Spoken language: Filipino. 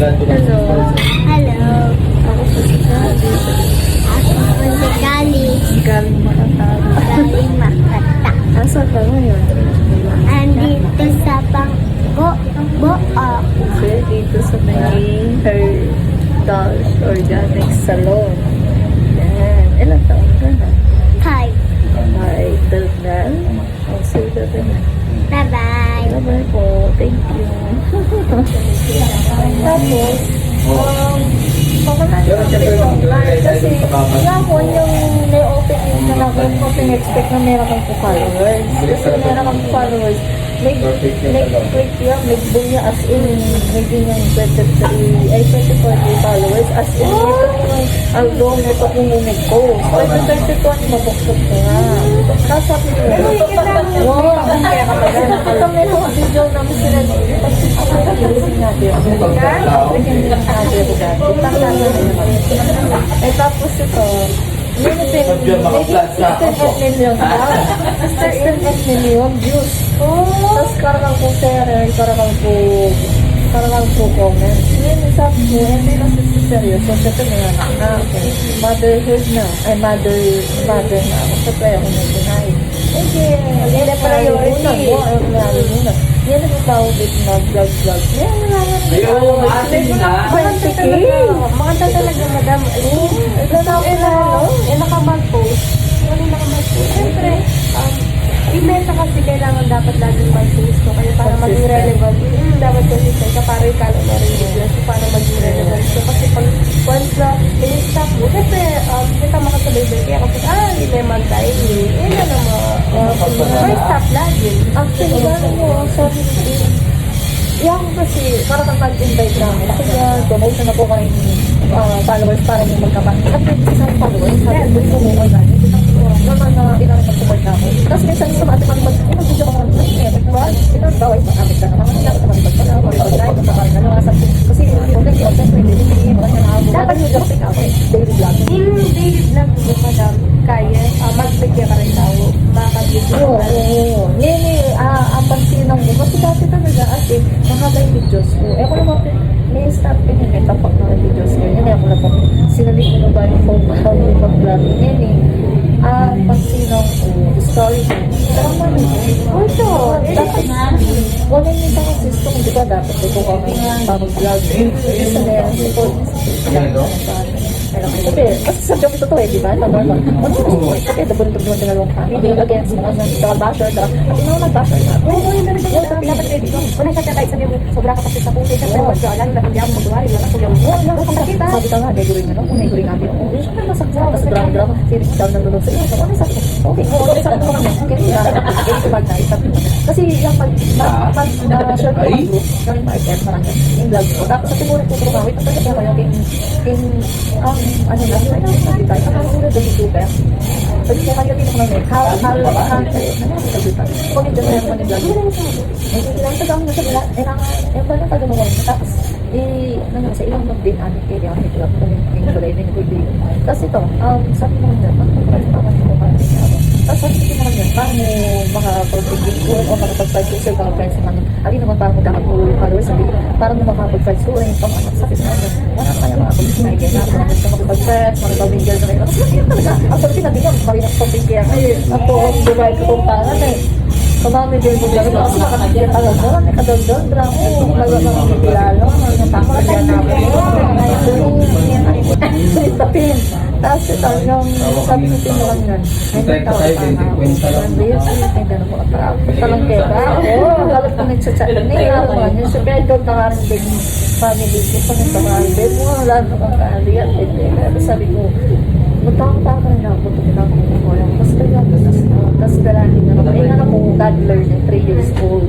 Hello. Hello. Ako po si Gabi. Ako po si Kali. Galing Makatalo. Galing Makata. Asa ka ngayon? Andito sa Pangbo. Okay, dito sa may hair dolls or Janex Salon. Yan. Ilang taon ka na? Hi. Ay, daldal. Ang sweet ka na. Bye-bye. Bye-bye po. Thank you. Tapos, pagkakas kasi yapon yung may opening na lang, yung opening expect na meron kang followers. Kasi meron kang followers, may click yan, may bunya as in, may ganyang 24 followers, as in, itong album, ito kung nag-post. Pwede 31, mabuktot ko nga. Tapos sabi ko, wow, kaya kapag ito may mga video namin sila, tapos ito, million views. Tapos karang po share, karang po comment. Ngayon sabi ko, hindi na seryoso. Kasi may anak na ako. Motherhood na. Ay, mother na ako. Sa playa ko na deny. Okay. Yan na priority. Yan na tao dito na vlog. Yan na Maganda talaga, madam. Nakamag-post. Siyempre, ibenta kasi kailangan dapat laging mag-post ko. Kaya para maging relevant, dapat consistent ka para ikaw na rin bigla. So, para maging relevant ko. Kasi pag once na in-stop mo, siyempre, kita makasabay-bay. Kaya kapag, hindi naman tayo. Yan na naman. First stop lagi. actually, gano'n mo, sabi ko, yan kasi, para kapag-invite namin, kasi donate na po kami followers para yung magkapatid. At may isang followers, sabi ko, gusto mo organic. Naman na ilang nag-support na ako. Tapos minsan sa mga ating mag-video ko naman, ito ang baway, makamit ka naman. Kailangan ka mag-pag pala, mag-pag-live, mag-pag-live, kasi yung nag-content, hindi mo kasi nakabot. Dapat yung dapat ikaw, daily vlog. Yung daily vlog mo, madam, kaya, magbigyan ka rin tao. Makabigyan Oo. Ngayon ang pansinan ko, kasi dati talaga, ate, mahaba yung videos ko. Eh, ako naman, may start ko yung may tapak na videos ko. Yun, ako na po, sinalik ko na ba yung phone pa, yung pag-vlog. Ngayon, pansinan ko, story ko. Parang mami ko. Ito, Dapat wala yung isang asisto kung di ba dapat ito kami pag-vlog. Isa na yan, support. Kasi sa joke ito to di ba? Normal. Kasi dabulintog naman tinalong kami. Hindi against mga basher. At ino nag-basher na. Oo, yun talaga dapat ready ko. Kung nasa kahit sabi mo, sobra ka kasi sa puso, siyempre, magkalan, hindi ako magduwari, wala ko yung Sabi ka nga, degurin na no? Kung naigurin natin ako. Eh, syempre masakit. Tapos drama. Sirik down ng lulog sa iyo. So, ano sabi ko? Okay. Sabi ko kami. Kasi yung pag-share ko ng group, yung market, marami. Yung vlog ko. Tapos sa timurin ko kami, ito kasi kayo ano lang, sabi tayo, nakasura doon yung super. Sabi ko, kaya dito ko namin, ano sabi tayo? Kung yung dyan mo yung vlog. Ilang tagang nasa nila, yung ba na pag-umawa na, tapos, sa ilang mag-din, kaya ako nito, kung balay din ko din. Tapos ito, sabi mo nga, pag-umawa mo ka, tapos sabi ko naman yan, paano makapag-biging ko o makapag-fight sa mga friends naman, ali naman parang magkakapulo yung followers, sabi, parang makapag-fight ko, ay ito, sabi ko naman, wala kaya makapag-fight na ako naman sa makapag-friends, makapag-mingle na rin. Kasi yun talaga, ang sabi pinabigyan, marina ko pag kaya ako, buhay ko kung parang kumami din mo gano'n ako makakagyan talaga doon, nakadondon, drama, mga kilalo, mga pakagyan namin, tapin. Tapos ito, yung sabi ko tinulang yun, may tao pa nga ako, may gano'n ko, parang kaya, galit ko nagchat-chat, nila ako, yung subedo na nga rin din family ko, pag nagpapalibid, wala na kong kaaliyan, sabi ko, magtakang ka na ako, ito na ako, kasi kaya, tapos dalahin na ako, toddler na 3 years old.